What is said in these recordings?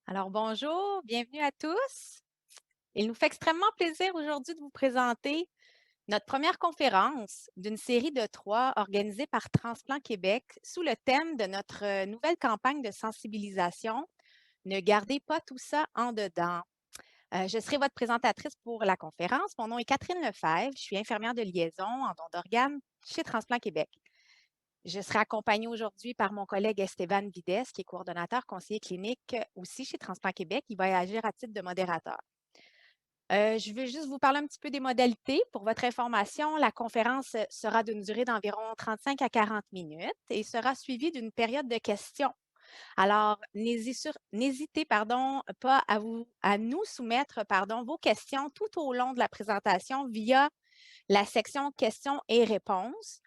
Alors bonjour, bienvenue à tous. Il nous fait extrêmement plaisir aujourd'hui de vous présenter notre première conférence d'une série de 3 organisée par Transplant Québec sous le thème de notre nouvelle campagne de sensibilisation Ne gardez pas tout ça en dedans. Je serai votre présentatrice pour la conférence. Mon nom est Catherine Lefebvre. Je suis infirmière de liaison en don d'organes chez Transplant Québec. Je serai accompagnée aujourd'hui par mon collègue Esteban Vides, qui est coordonnateur conseiller clinique aussi chez Transplant Québec. Il va agir à titre de modérateur. Je veux juste vous parler un petit peu des modalités. Pour votre information, la conférence sera d'une durée d'environ 35 à 40 minutes et sera suivie d'une période de questions. Alors, n'hésitez pas à nous soumettre vos questions tout au long de la présentation via la section questions et réponses.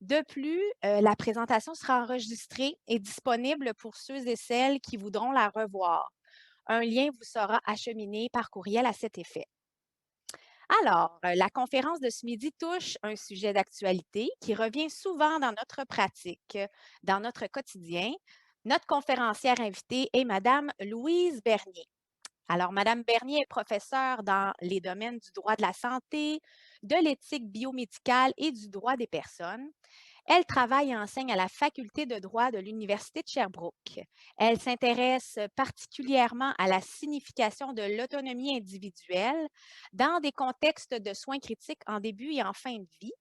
De plus, la présentation sera enregistrée et disponible pour ceux et celles qui voudront la revoir. Un lien vous sera acheminé par courriel à cet effet. Alors, la conférence de ce midi touche un sujet d'actualité qui revient souvent dans notre pratique, dans notre quotidien. Notre conférencière invitée est Madame Louise Bernier. Alors, Madame Bernier est professeure dans les domaines du droit de la santé, de l'éthique biomédicale et du droit des personnes. Elle travaille et enseigne à la faculté de droit de l'Université de Sherbrooke. Elle s'intéresse particulièrement à la signification de l'autonomie individuelle dans des contextes de soins critiques en début et en fin de vie.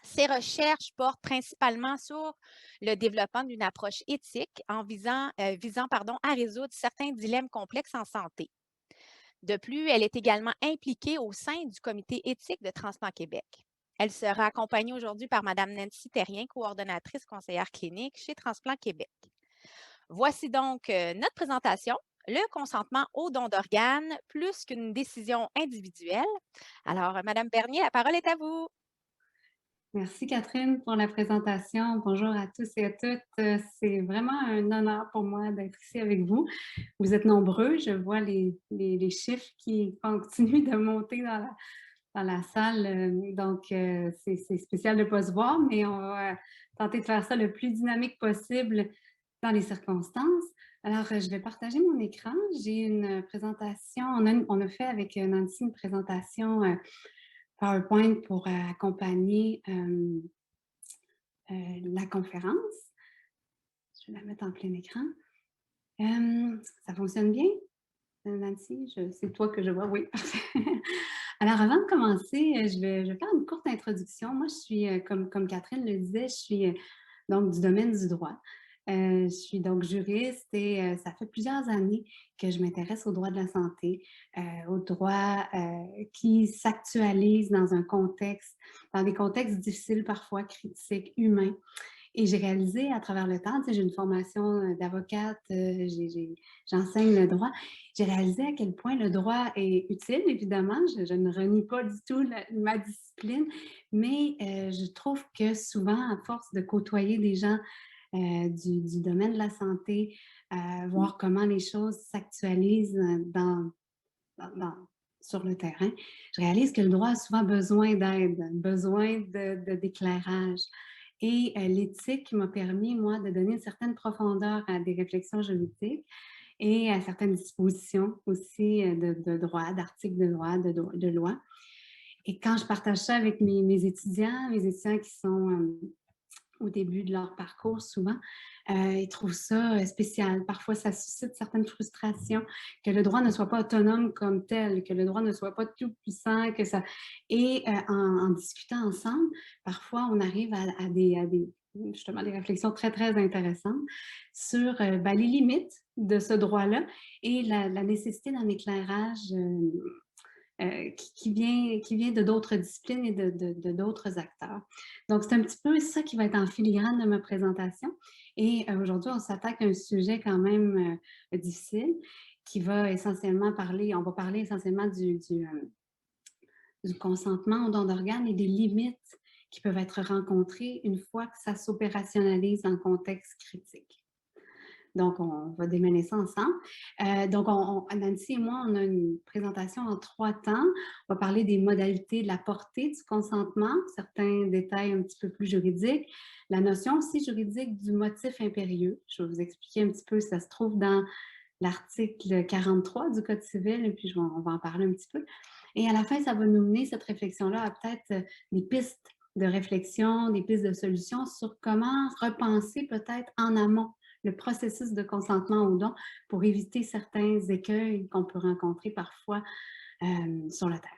Ses recherches portent principalement sur le développement d'une approche éthique en visant à résoudre certains dilemmes complexes en santé. De plus, elle est également impliquée au sein du comité éthique de Transplant Québec. Elle sera accompagnée aujourd'hui par Mme Nancy Terrien, coordonnatrice conseillère clinique chez Transplant Québec. Voici donc notre présentation. Le consentement au don d'organes, plus qu'une décision individuelle. Alors, Mme Bernier, la parole est à vous. Merci Catherine pour la présentation. Bonjour à tous et à toutes. C'est vraiment un honneur pour moi d'être ici avec vous. Vous êtes nombreux. Je vois les chiffres qui continuent de monter dans la salle. Donc, c'est spécial de ne pas se voir, mais on va tenter de faire ça le plus dynamique possible dans les circonstances. Alors, je vais partager mon écran. J'ai une présentation. On a fait avec Nancy une présentation PowerPoint pour accompagner la conférence. Je vais la mettre en plein écran. Ça fonctionne bien, Nancy? C'est toi que je vois, oui, parfait. Alors, avant de commencer, je vais faire une courte introduction. Moi, je suis, comme Catherine le disait, je suis donc du domaine du droit. Je suis donc juriste et ça fait plusieurs années que je m'intéresse au droit de la santé, au droit qui s'actualise dans des contextes difficiles, parfois critiques, humains. Et j'ai réalisé à travers le temps, tu sais, j'ai une formation d'avocate, j'enseigne le droit. J'ai réalisé à quel point le droit est utile, évidemment. Je ne renie pas du tout ma discipline, mais je trouve que souvent, à force de côtoyer des gens du domaine de la santé, voir comment les choses s'actualisent dans- dans- sur le terrain, je réalise que le droit a souvent besoin d'aide, besoin d'éclairage. Et l'éthique m'a permis, moi, de donner une certaine profondeur à des réflexions juridiques et à certaines dispositions aussi de droit, d'articles de droit, de loi. Et quand je partage ça avec mes étudiants qui sont au début de leur parcours, souvent, ils trouvent ça spécial. Parfois, ça suscite certaines frustrations, que le droit ne soit pas autonome comme tel, que le droit ne soit pas tout puissant, que ça. Et en discutant ensemble, parfois, on arrive justement des réflexions très, très intéressantes sur ben, les limites de ce droit-là et la nécessité d'un éclairage qui vient de d'autres disciplines et de d'autres acteurs. Donc, c'est un petit peu ça qui va être en filigrane de ma présentation. Et aujourd'hui, on s'attaque à un sujet quand même difficile qui va essentiellement parler, on va parler essentiellement du consentement au don d'organes et des limites qui peuvent être rencontrées une fois que ça s'opérationnalise dans le contexte critique. Donc, on va démêler ça ensemble. Nancy et moi, on a une présentation en 3 temps. On va parler des modalités de la portée du consentement, certains détails un petit peu plus juridiques, la notion aussi juridique du motif impérieux. Je vais vous expliquer un petit peu, ça se trouve dans l'article 43 du Code civil, et puis on va en parler un petit peu. Et à la fin, ça va nous mener, cette réflexion-là, à peut-être des pistes de réflexion, des pistes de solutions sur comment repenser peut-être en amont le processus de consentement au don pour éviter certains écueils qu'on peut rencontrer parfois sur le terrain.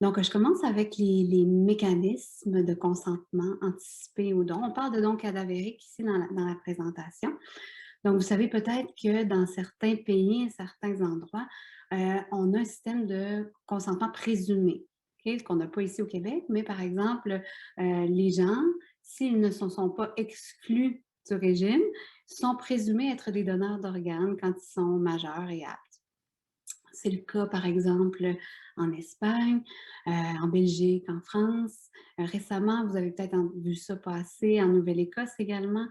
Donc, je commence avec les mécanismes de consentement anticipé au don. On parle de don cadavérique ici dans la présentation. Donc, vous savez peut-être que dans certains pays, certains endroits, on a un système de consentement présumé, okay? Ce qu'on n'a pas ici au Québec, mais par exemple, les gens, s'ils ne se sont pas exclus du régime, sont présumés être des donneurs d'organes quand ils sont majeurs et aptes. C'est le cas, par exemple, en Espagne, en Belgique, en France. Récemment, vous avez peut-être vu ça passer en Nouvelle-Écosse également,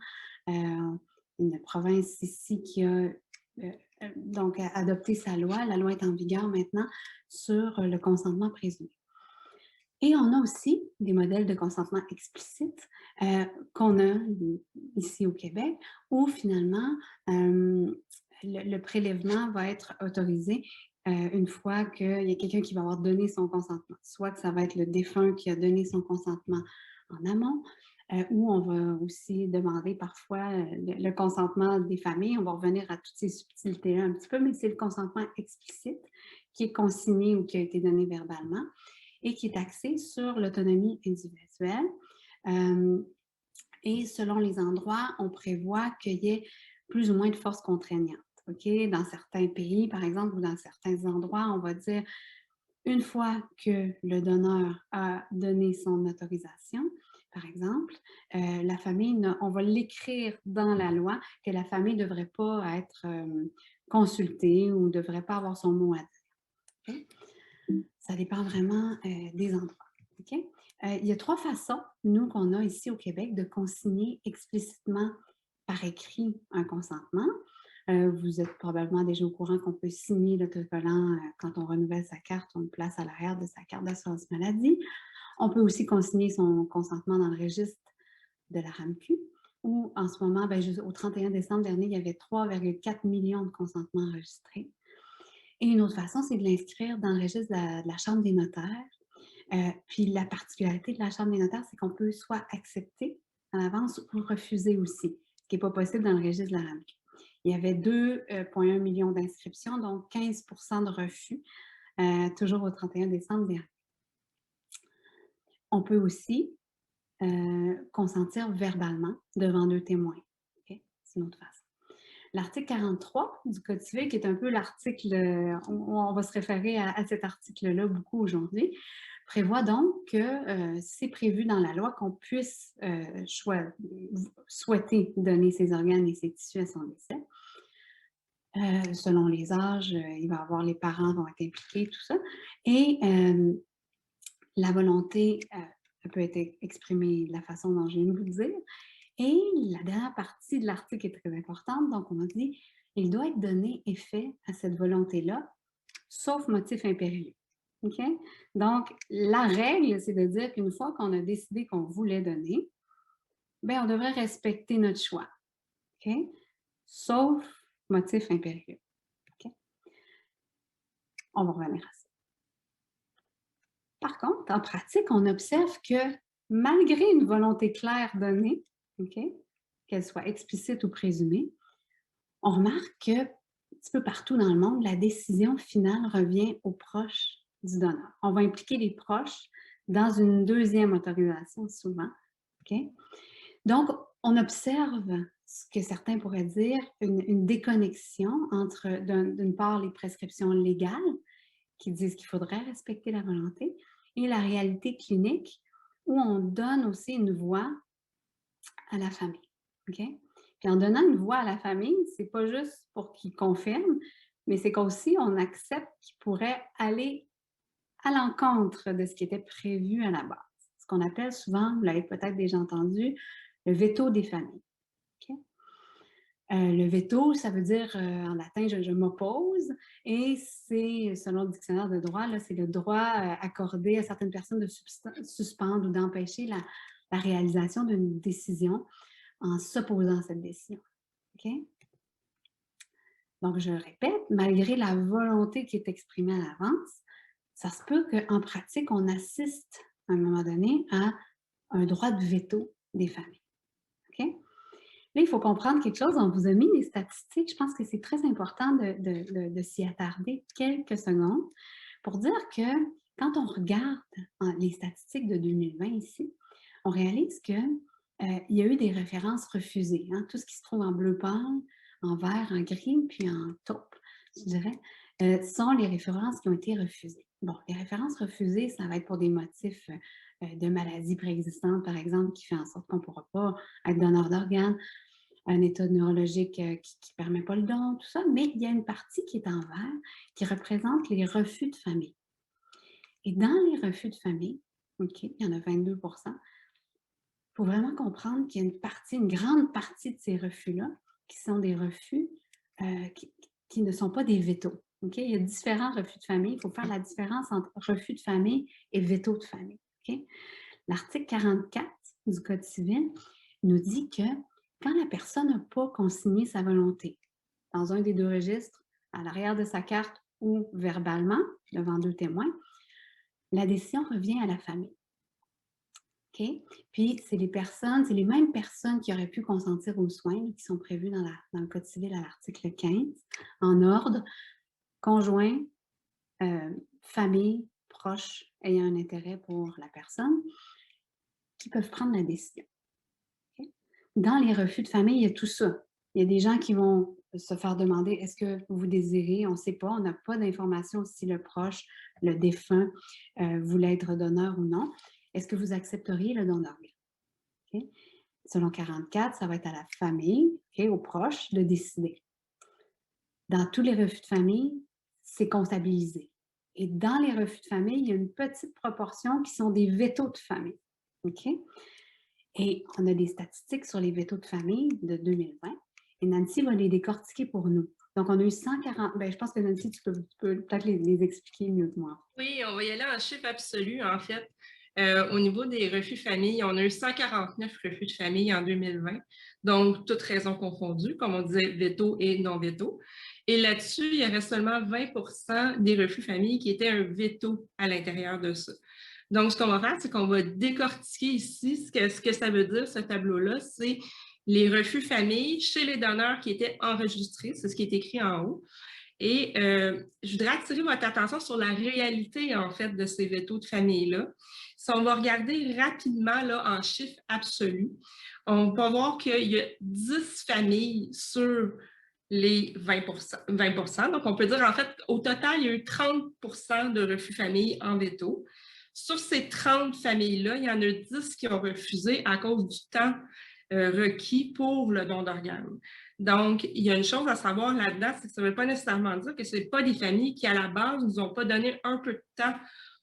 une province ici qui a donc adopté sa loi. La loi est en vigueur maintenant sur le consentement présumé. Et on a aussi des modèles de consentement explicite qu'on a ici au Québec, où finalement, le prélèvement va être autorisé une fois qu'il y a quelqu'un qui va avoir donné son consentement. Soit que ça va être le défunt qui a donné son consentement en amont, ou on va aussi demander parfois le consentement des familles. On va revenir à toutes ces subtilités-là un petit peu, mais c'est le consentement explicite qui est consigné ou qui a été donné verbalement et qui est axé sur l'autonomie individuelle. Et selon les endroits, on prévoit qu'il y ait plus ou moins de force contraignante. Okay? Dans certains pays, par exemple, ou dans certains endroits, on va dire une fois que le donneur a donné son autorisation, par exemple, la famille, on va l'écrire dans la loi que la famille ne devrait pas être consultée ou ne devrait pas avoir son mot à dire. Okay? Ça dépend vraiment des endroits. Okay? Il y a 3 façons, nous, qu'on a ici au Québec, de consigner explicitement par écrit un consentement. Vous êtes probablement déjà au courant qu'on peut signer l'autocollant quand on renouvelle sa carte, on le place à l'arrière de sa carte d'assurance maladie. On peut aussi consigner son consentement dans le registre de la RAMQ, où en ce moment, au 31 décembre dernier, il y avait 3,4 millions de consentements enregistrés. Et une autre façon, c'est de l'inscrire dans le registre de la Chambre des notaires. Puis la particularité de la Chambre des notaires, c'est qu'on peut soit accepter en avance ou refuser aussi, ce qui n'est pas possible dans le registre de la RAMQ. Il y avait 2,1 millions d'inscriptions, donc 15 de refus, toujours au 31 décembre dernier. On peut aussi consentir verbalement devant 2 témoins. Okay? C'est une autre façon. L'article 43 du Code civil, qui est un peu l'article, on va se référer à cet article-là beaucoup aujourd'hui, prévoit donc que c'est prévu dans la loi qu'on puisse souhaiter donner ses organes et ses tissus à son décès. Selon les âges, il va y avoir les parents vont être impliqués, tout ça. Et la volonté peut être exprimée de la façon dont je viens de vous le dire. Et la dernière partie de l'article est très importante. Donc, on a dit, il doit être donné effet à cette volonté-là, sauf motif impérieux. OK? Donc, la règle, c'est de dire qu'une fois qu'on a décidé qu'on voulait donner, bien, on devrait respecter notre choix. OK? Sauf motif impérieux. OK? On va revenir à ça. Par contre, en pratique, on observe que malgré une volonté claire donnée, OK, qu'elle soit explicite ou présumée, on remarque que, un petit peu partout dans le monde, la décision finale revient aux proches du donneur. On va impliquer les proches dans une deuxième autorisation souvent. Okay? Donc, on observe ce que certains pourraient dire une déconnexion entre, d'une part, les prescriptions légales qui disent qu'il faudrait respecter la volonté et la réalité clinique où on donne aussi une voix à la famille. Okay? Puis en donnant une voix à la famille, c'est pas juste pour qu'ils confirment, mais c'est qu'aussi on accepte qu'ils pourraient aller à l'encontre de ce qui était prévu à la base. Ce qu'on appelle souvent, vous l'avez peut-être déjà entendu, le veto des familles. Okay? Le veto, ça veut dire en latin, je m'oppose, et c'est, selon le dictionnaire de droit, c'est le droit accordé à certaines personnes de suspendre ou d'empêcher la réalisation d'une décision en s'opposant à cette décision. Okay? Donc, je répète, malgré la volonté qui est exprimée à l'avance, ça se peut qu'en pratique, on assiste à un moment donné à un droit de veto des familles. OK? Là, il faut comprendre quelque chose. On vous a mis des statistiques. Je pense que c'est très important de s'y attarder quelques secondes pour dire que quand on regarde les statistiques de 2020 ici, on réalise que il y a eu des références refusées. Hein. Tout ce qui se trouve en bleu pâle, en vert, en gris, puis en taupe, je dirais, sont les références qui ont été refusées. Bon, les références refusées, ça va être pour des motifs de maladies préexistantes, par exemple, qui fait en sorte qu'on ne pourra pas être donneur d'organes, un état neurologique qui ne permet pas le don, tout ça, mais il y a une partie qui est en vert qui représente les refus de famille. Et dans les refus de famille, OK, il y en a 22 il faut vraiment comprendre qu'il y a une grande partie de ces refus-là qui sont des refus qui ne sont pas des vétos. OK? Il y a différents refus de famille. Il faut faire la différence entre refus de famille et veto de famille. OK? L'article 44 du Code civil nous dit que quand la personne n'a pas consigné sa volonté dans un des deux registres, à l'arrière de sa carte ou verbalement, devant deux témoins, la décision revient à la famille. OK? Puis, c'est les mêmes personnes qui auraient pu consentir aux soins qui sont prévus dans le Code civil à l'article 15, en ordre, conjoint, famille, proche ayant un intérêt pour la personne, qui peuvent prendre la décision. Okay? Dans les refus de famille, il y a tout ça. Il y a des gens qui vont se faire demander est-ce que vous désirez, on ne sait pas, on n'a pas d'informations si le proche, le défunt, voulait être donneur ou non. Est-ce que vous accepteriez le don d'organes? Okay? Selon 44, ça va être à la famille, okay, aux proches, de décider. Dans tous les refus de famille, c'est comptabilisé. Et dans les refus de famille, il y a une petite proportion qui sont des vétos de famille. Okay? Et on a des statistiques sur les vétos de famille de 2020 et Nancy va les décortiquer pour nous. Donc, on a eu 140. Je pense que Nancy, tu peux peut-être les expliquer mieux que moi. Oui, on va y aller en chiffre absolu, en fait. Au niveau des refus de famille, on a eu 149 refus de famille en 2020, donc toutes raisons confondues, comme on disait, veto et non-veto. Et là-dessus, il y avait seulement 20 des refus de famille qui étaient un veto à l'intérieur de ça. Donc, ce qu'on va faire, c'est qu'on va décortiquer ici ce que ça veut dire, ce tableau-là, c'est les refus famille chez les donneurs qui étaient enregistrés, c'est ce qui est écrit en haut. Et je voudrais attirer votre attention sur la réalité, en fait, de ces vétos de famille-là. Si on va regarder rapidement là, en chiffres absolus, on peut voir qu'il y a 10 familles sur les 20 Donc, on peut dire, en fait, au total, il y a eu 30 de refus famille en veto. Sur ces 30 familles-là, il y en a 10 qui ont refusé à cause du temps requis pour le don d'organes. Donc, il y a une chose à savoir là-dedans, c'est que ça ne veut pas nécessairement dire que ce n'est pas des familles qui, à la base, nous ont pas donné un peu de temps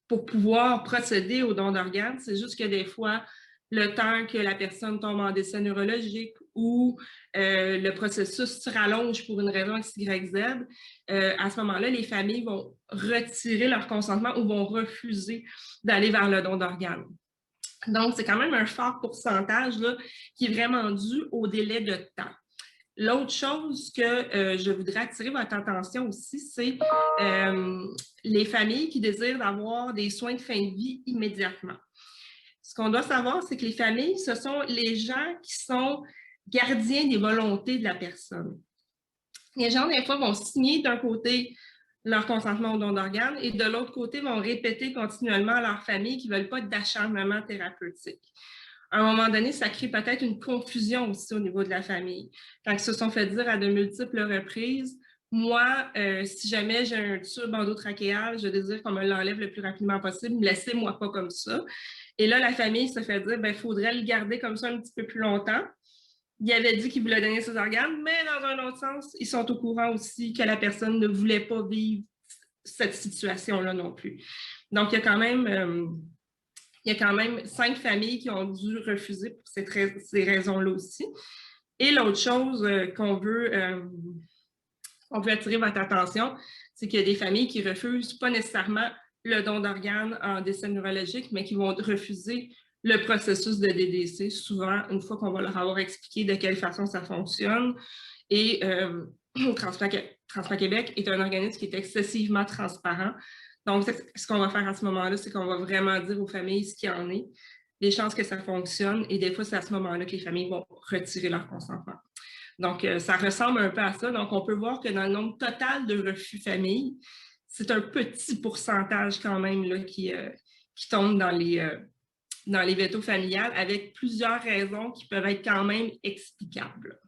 pour pouvoir procéder au don d'organes. C'est juste que des fois, le temps que la personne tombe en décès neurologique ou le processus se rallonge pour une raison X, Y, Z, à ce moment-là, les familles vont retirer leur consentement ou vont refuser d'aller vers le don d'organes. Donc, c'est quand même un fort pourcentage là, qui est vraiment dû au délai de temps. L'autre chose que je voudrais attirer votre attention aussi, c'est les familles qui désirent avoir des soins de fin de vie immédiatement. Ce qu'on doit savoir, c'est que les familles, ce sont les gens qui sont gardiens des volontés de la personne. Les gens, des fois, vont signer d'un côté leur consentement au don d'organes et de l'autre côté, vont répéter continuellement à leur famille qu'ils ne veulent pas d'acharnement thérapeutique. À un moment donné, ça crée peut-être une confusion aussi au niveau de la famille. Quand ils se sont fait dire à de multiples reprises, moi, si jamais j'ai un tube endotrachéal, je désire qu'on me l'enlève le plus rapidement possible, laissez-moi pas comme ça. Et là, la famille se fait dire, il faudrait le garder comme ça un petit peu plus longtemps. Il avait dit qu'il voulait donner ses organes, mais dans un autre sens, ils sont au courant aussi que la personne ne voulait pas vivre cette situation-là non plus. Donc, il y a quand même 5 familles qui ont dû refuser pour ces raisons-là aussi. Et l'autre chose qu'on veut attirer votre attention, c'est qu'il y a des familles qui refusent pas nécessairement le don d'organes en décès neurologique, mais qui vont refuser le processus de DDC, souvent une fois qu'on va leur avoir expliqué de quelle façon ça fonctionne. Et transplant Transplant Québec est un organisme qui est excessivement transparent. Donc, ce qu'on va faire à ce moment-là, c'est qu'on va vraiment dire aux familles ce qu'il y en est, les chances que ça fonctionne, et des fois, c'est à ce moment-là que les familles vont retirer leur consentement. Donc, ça ressemble un peu à ça. Donc, on peut voir que dans le nombre total de refus famille, c'est un petit pourcentage quand même là, qui tombe dans les vétos familiales avec plusieurs raisons qui peuvent être quand même explicables.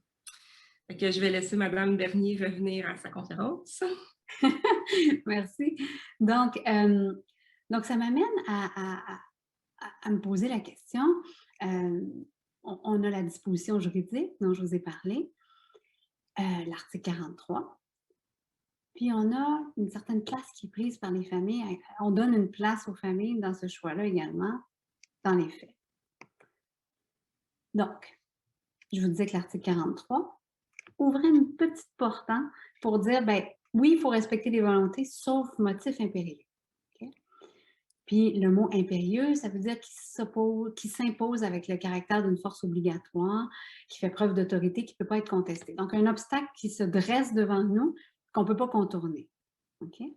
Donc, je vais laisser Mme Bernier revenir à sa conférence. Merci. Donc, ça m'amène à me poser la question. On a la disposition juridique dont je vous ai parlé, l'article 43. Puis on a une certaine place qui est prise par les familles. On donne une place aux familles dans ce choix-là également, dans les faits. Donc, je vous disais que l'article 43 ouvrait une petite porte pour dire, ben oui, il faut respecter les volontés, sauf motif impérieux. Okay? Puis le mot impérieux, ça veut dire qu'il s'impose avec le caractère d'une force obligatoire, qui fait preuve d'autorité, qui ne peut pas être contesté. Donc, un obstacle qui se dresse devant nous, qu'on ne peut pas contourner. Okay?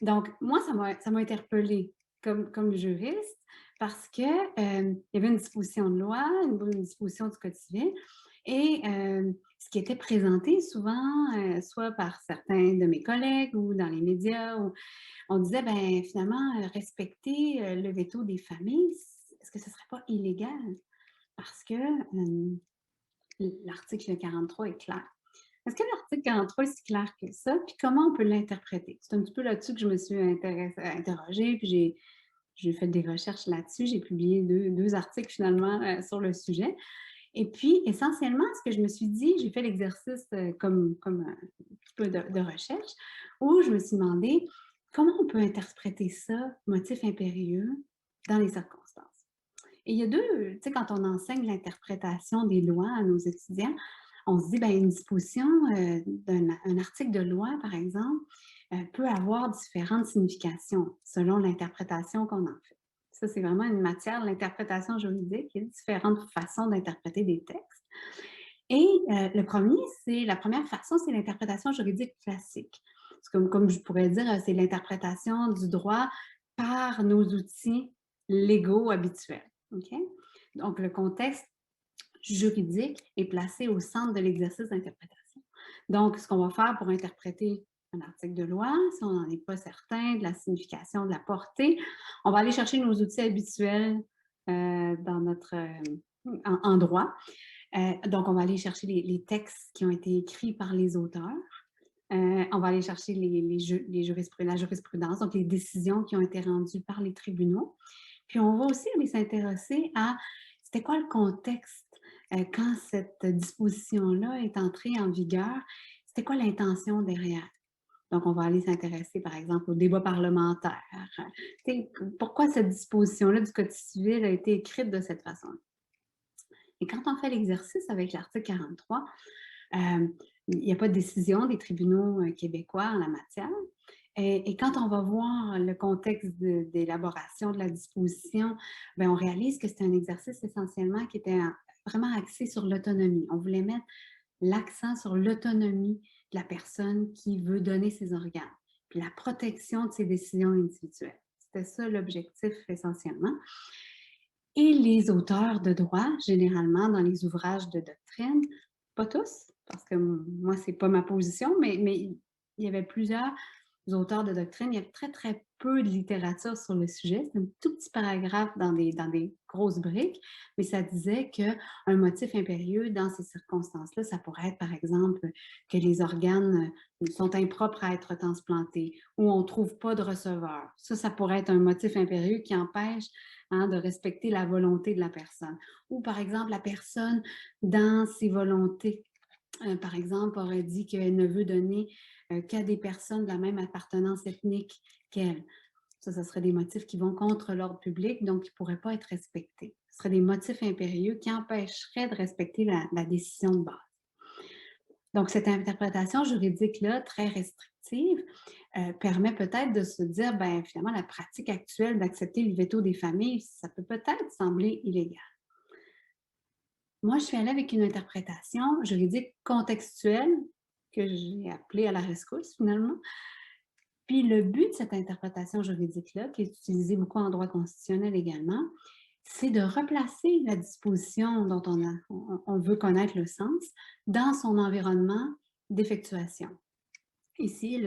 Donc, moi, ça m'a interpellée comme juriste parce qu'il y avait une disposition de loi, une disposition du Code civil, et ce qui était présenté souvent, soit par certains de mes collègues ou dans les médias, où on disait, ben finalement, respecter le veto des familles, est-ce que ce ne serait pas illégal? Parce que l'article 43 est clair. Est-ce que l'article 43 est si clair que ça? Puis comment on peut l'interpréter? C'est un petit peu là-dessus que je me suis interrogée, puis j'ai fait des recherches là-dessus. J'ai publié deux articles finalement sur le sujet. Et puis, essentiellement, ce que je me suis dit, j'ai fait l'exercice comme un petit peu de recherche, où je me suis demandé comment on peut interpréter ça, motif impérieux, dans les circonstances. Et il y a deux, tu sais, quand on enseigne l'interprétation des lois à nos étudiants, on se dit, bien, une disposition d'un article de loi, par exemple, peut avoir différentes significations selon l'interprétation qu'on en fait. Ça, c'est vraiment une matière, l'interprétation juridique. Il y a différentes façons d'interpréter des textes. Et la première façon, c'est l'interprétation juridique classique. Comme je pourrais dire, c'est l'interprétation du droit par nos outils légaux habituels. Okay? Donc, le contexte juridique est placé au centre de l'exercice d'interprétation. Donc, ce qu'on va faire pour interpréter un article de loi, si on n'en est pas certain de la signification, de la portée, on va aller chercher nos outils habituels dans notre en droit. Donc, on va aller chercher les textes qui ont été écrits par les auteurs. On va aller chercher la jurisprudence, donc les décisions qui ont été rendues par les tribunaux. Puis, on va aussi aller s'intéresser à c'était quoi le contexte quand cette disposition-là est entrée en vigueur? C'était quoi l'intention derrière? Donc, on va aller s'intéresser, par exemple, au débat parlementaire. Pourquoi cette disposition-là du Code civil a été écrite de cette façon-là? Et quand on fait l'exercice avec l'article 43, il n'y a pas de décision des tribunaux québécois en la matière. Et quand on va voir le contexte d'élaboration de la disposition, bien, on réalise que c'est un exercice essentiellement qui était vraiment axé sur l'autonomie. On voulait mettre l'accent sur l'autonomie de la personne qui veut donner ses organes, puis la protection de ses décisions individuelles. C'était ça l'objectif essentiellement. Et les auteurs de droit, généralement dans les ouvrages de doctrine, pas tous, parce que moi, ce n'est pas ma position, mais il y avait plusieurs auteurs de doctrine. Il y a très, très peu de littérature sur le sujet. C'est un tout petit paragraphe dans des grosses briques, mais ça disait qu'un motif impérieux dans ces circonstances-là, ça pourrait être, par exemple, que les organes sont impropres à être transplantés ou on ne trouve pas de receveur. Ça pourrait être un motif impérieux qui empêche de respecter la volonté de la personne. Ou, par exemple, la personne, dans ses volontés, par exemple, aurait dit qu'elle ne veut donner qu'à des personnes de la même appartenance ethnique qu'elle. Ça serait des motifs qui vont contre l'ordre public, donc qui ne pourraient pas être respectés. Ce seraient des motifs impérieux qui empêcheraient de respecter la décision de base. Donc, cette interprétation juridique-là, très restrictive, permet peut-être de se dire, bien, finalement, la pratique actuelle d'accepter le veto des familles, ça peut peut-être sembler illégal. Moi, je suis allée avec une interprétation juridique contextuelle que j'ai appelé à la rescousse finalement. Puis le but de cette interprétation juridique-là, qui est utilisée beaucoup en droit constitutionnel également, c'est de replacer la disposition dont on veut connaître le sens dans son environnement d'effectuation. Ici,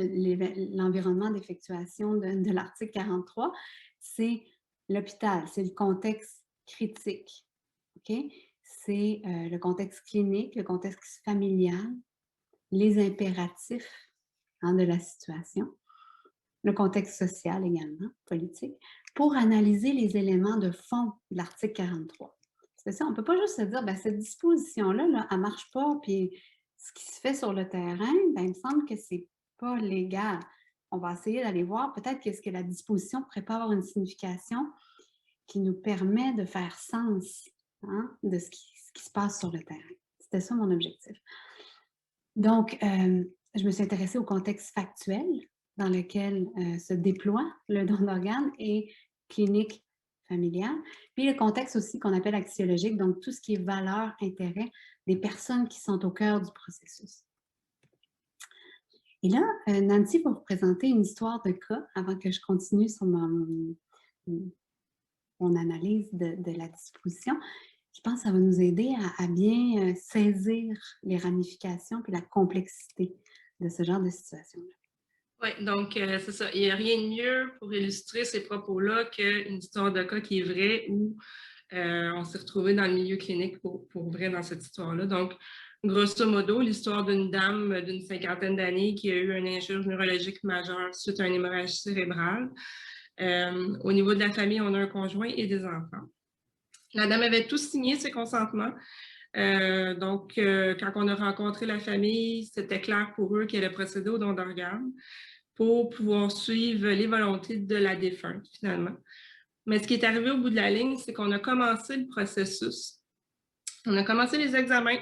l'environnement d'effectuation de l'article 43, c'est l'hôpital, c'est le contexte critique. OK? C'est le contexte clinique, le contexte familial, les impératifs de la situation, le contexte social également, politique, pour analyser les éléments de fond de l'article 43. C'est ça, on ne peut pas juste se dire, ben, cette disposition-là, là, elle ne marche pas, puis ce qui se fait sur le terrain, ben, il me semble que ce n'est pas légal. On va essayer d'aller voir peut-être qu'est-ce que la disposition pourrait pas avoir une signification qui nous permet de faire sens de ce qui se passe sur le terrain. C'était ça mon objectif. Donc, je me suis intéressée au contexte factuel dans lequel se déploie le don d'organes et clinique familiale, puis le contexte aussi qu'on appelle axiologique, donc tout ce qui est valeur, intérêt des personnes qui sont au cœur du processus. Et là, Nancy va vous présenter une histoire de cas avant que je continue sur mon analyse de la disposition. Je pense que ça va nous aider à bien saisir les ramifications puis la complexité de ce genre de situation-là. Oui, donc c'est ça. Il n'y a rien de mieux pour illustrer ces propos-là qu'une histoire de cas qui est vraie où on s'est retrouvé dans le milieu clinique pour vrai dans cette histoire-là. Donc, grosso modo, l'histoire d'une dame d'une 50aine d'années qui a eu une injure neurologique majeure suite à une hémorragie cérébrale. Au niveau de la famille, on a un conjoint et des enfants. La dame avait tous signé ses consentements. Donc, quand on a rencontré la famille, c'était clair pour eux qu'elle allait procéder au don d'organes pour pouvoir suivre les volontés de la défunte, finalement. Mais ce qui est arrivé au bout de la ligne, c'est qu'on a commencé le processus. On a commencé les examens.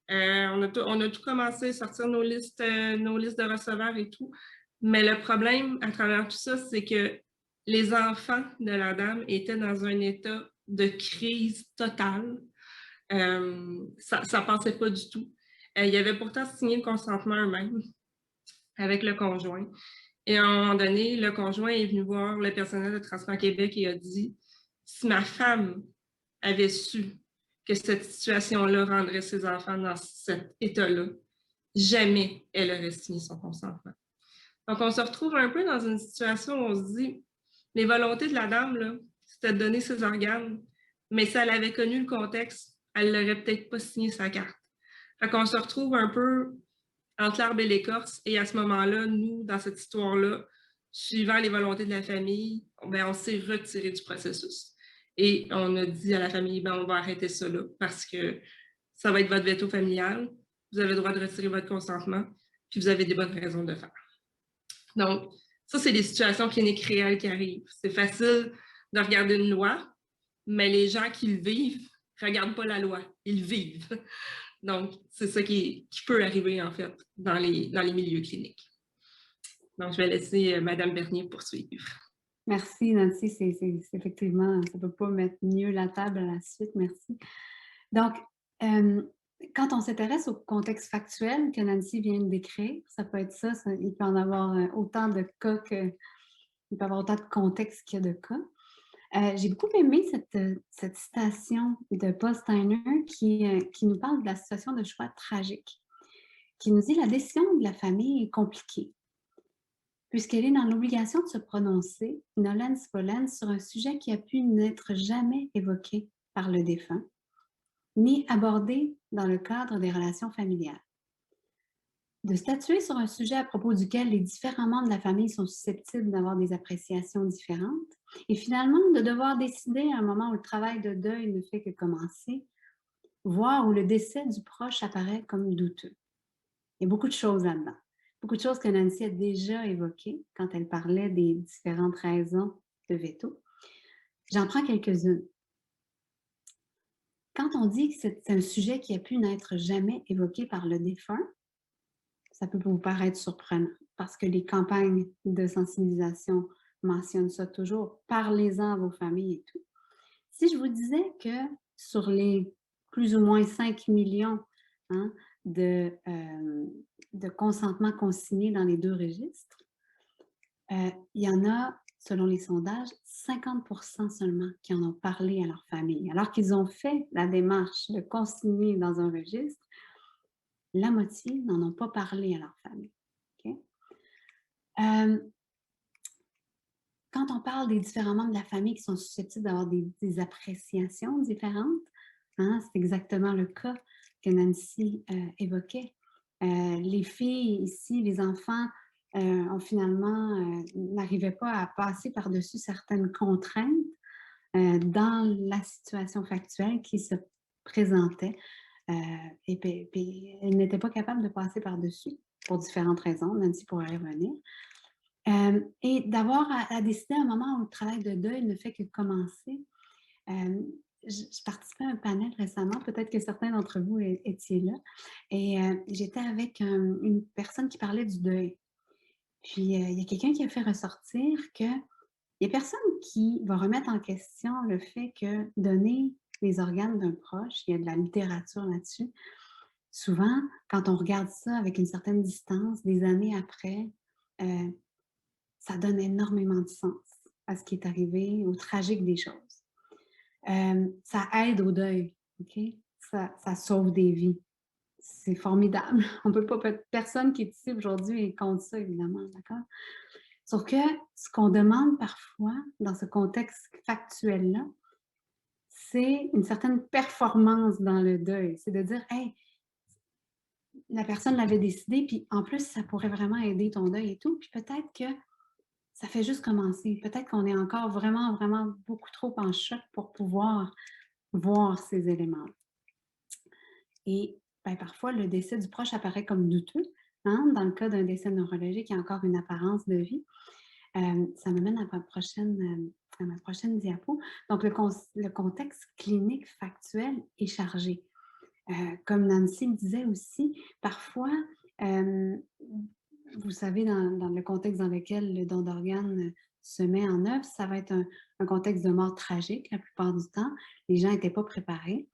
On a tout commencé, sortir nos listes de receveurs et tout. Mais le problème à travers tout ça, c'est que les enfants de la dame étaient dans un état de crise totale. Ça ne passait pas du tout. Ils avaient pourtant signé le consentement eux-mêmes avec le conjoint. Et à un moment donné, le conjoint est venu voir le personnel de Transplant Québec et a dit « Si ma femme avait su que cette situation-là rendrait ses enfants dans cet état-là, jamais elle aurait signé son consentement. » Donc, on se retrouve un peu dans une situation où on se dit « Les volontés de la dame, c'était de donner ses organes, mais si elle avait connu le contexte, elle n'aurait peut-être pas signé sa carte. » Fait qu'on se retrouve un peu entre l'arbre et l'écorce. Et à ce moment-là, nous, dans cette histoire-là, suivant les volontés de la famille, on s'est retiré du processus. Et on a dit à la famille, on va arrêter ça là parce que ça va être votre veto familial. Vous avez le droit de retirer votre consentement, puis vous avez des bonnes raisons de le faire. Donc, ça, c'est des situations cliniques réelles qui arrivent. C'est facile de regarder une loi, mais les gens qui le vivent ne regardent pas la loi, ils le vivent. Donc, c'est ça qui peut arriver, en fait, dans les milieux cliniques. Donc, je vais laisser Mme Bernier poursuivre. Merci, Nancy. C'est effectivement, ça ne peut pas mettre mieux la table à la suite. Merci. Donc, quand on s'intéresse au contexte factuel que Nancy vient de décrire, ça peut être ça, il peut en avoir autant de cas il peut y avoir autant de contextes qu'il y a de cas. J'ai beaucoup aimé cette citation de Paul Steiner qui nous parle de la situation de choix tragique, qui nous dit « La décision de la famille est compliquée, puisqu'elle est dans l'obligation de se prononcer, nolens volens, sur un sujet qui a pu n'être jamais évoqué par le défunt, ni abordé dans le cadre des relations familiales. De statuer sur un sujet à propos duquel les différents membres de la famille sont susceptibles d'avoir des appréciations différentes, et finalement de devoir décider à un moment où le travail de deuil ne fait que commencer, voire où le décès du proche apparaît comme douteux. Il y a beaucoup de choses là-dedans. Beaucoup de choses que Nancy a déjà évoquées quand elle parlait des différentes raisons de veto. J'en prends quelques-unes. Quand on dit que c'est un sujet qui a pu n'être jamais évoqué par le défunt, ça peut vous paraître surprenant parce que les campagnes de sensibilisation mentionnent ça toujours. Parlez-en à vos familles et tout. Si je vous disais que sur les plus ou moins 5 millions de de consentement consigné dans les deux registres, il y en a, selon les sondages, 50% seulement qui en ont parlé à leur famille. Alors qu'ils ont fait la démarche de consigner dans un registre, la moitié n'en ont pas parlé à leur famille. OK? Quand on parle des différents membres de la famille qui sont susceptibles d'avoir des appréciations différentes, hein, c'est exactement le cas que Nancy évoquait. Les filles ici, les enfants, ont finalement n'arrivaient pas à passer par-dessus certaines contraintes dans la situation factuelle qui se présentait. Et puis, elles n'étaient pas capables de passer par-dessus pour différentes raisons. Nancy pourrait y revenir. Et d'avoir à décider à un moment où le travail de deuil ne fait que commencer. Je participais à un panel récemment, peut-être que certains d'entre vous étiez là, et j'étais avec une personne qui parlait du deuil. Puis il y a quelqu'un qui a fait ressortir qu'il n'y a personne qui va remettre en question le fait que donner les organes d'un proche, il y a de la littérature là-dessus. Souvent, quand on regarde ça avec une certaine distance, des années après, ça donne énormément de sens à ce qui est arrivé, au tragique des choses. Ça aide au deuil, OK? Ça sauve des vies. C'est formidable. On peut pas, personne qui est ici aujourd'hui est contre ça, évidemment, d'accord? Sauf que ce qu'on demande parfois dans ce contexte factuel-là, c'est une certaine performance dans le deuil. C'est de dire, hey, la personne l'avait décidé, puis en plus, ça pourrait vraiment aider ton deuil et tout. Puis peut-être que ça fait juste commencer. Peut-être qu'on est encore vraiment, vraiment beaucoup trop en choc pour pouvoir voir ces éléments-là. Et ben, parfois, le décès du proche apparaît comme douteux. Hein? Dans le cas d'un décès neurologique, il y a encore une apparence de vie. Ça m'amène à ma prochaine diapo. Donc, le contexte clinique factuel est chargé. Comme Nancy le disait aussi, parfois, vous savez, dans le contexte dans lequel le don d'organes se met en œuvre, ça va être un contexte de mort tragique la plupart du temps. Les gens n'étaient pas préparés.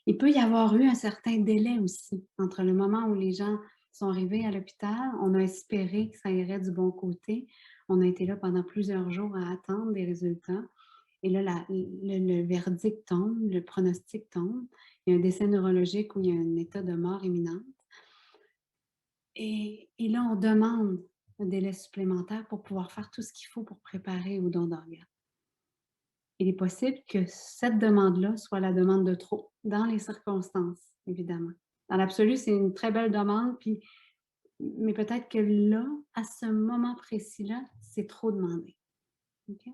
Il peut y avoir eu un certain délai aussi entre le moment où les gens sont arrivés à l'hôpital, on a espéré que ça irait du bon côté. On a été là pendant plusieurs jours à attendre des résultats. Et là, le verdict tombe, le pronostic tombe. Il y a un décès neurologique où il y a un état de mort imminente. Et là, on demande un délai supplémentaire pour pouvoir faire tout ce qu'il faut pour préparer au don d'organes. Il est possible que cette demande-là soit la demande de trop, dans les circonstances, évidemment. Dans l'absolu, c'est une très belle demande, mais peut-être que là, à ce moment précis-là, c'est trop demandé. Okay?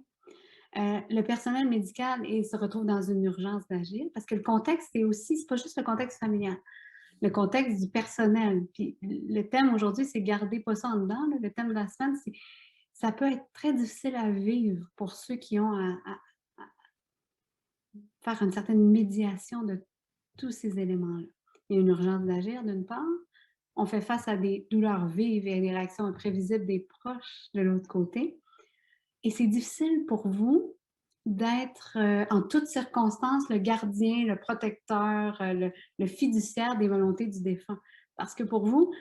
Le personnel médical se retrouve dans une urgence d'agir parce que le contexte est aussi, c'est pas juste le contexte familial, le contexte du personnel. Puis le thème aujourd'hui, c'est garder pas ça en dedans. Là. Le thème de la semaine, c'est ça peut être très difficile à vivre pour ceux qui ont à faire une certaine médiation de tous ces éléments-là. Il y a une urgence d'agir, d'une part. On fait face à des douleurs vives et à des réactions imprévisibles des proches de l'autre côté. Et c'est difficile pour vous d'être en toutes circonstances le gardien, le protecteur, le fiduciaire des volontés du défunt. Parce que pour vous,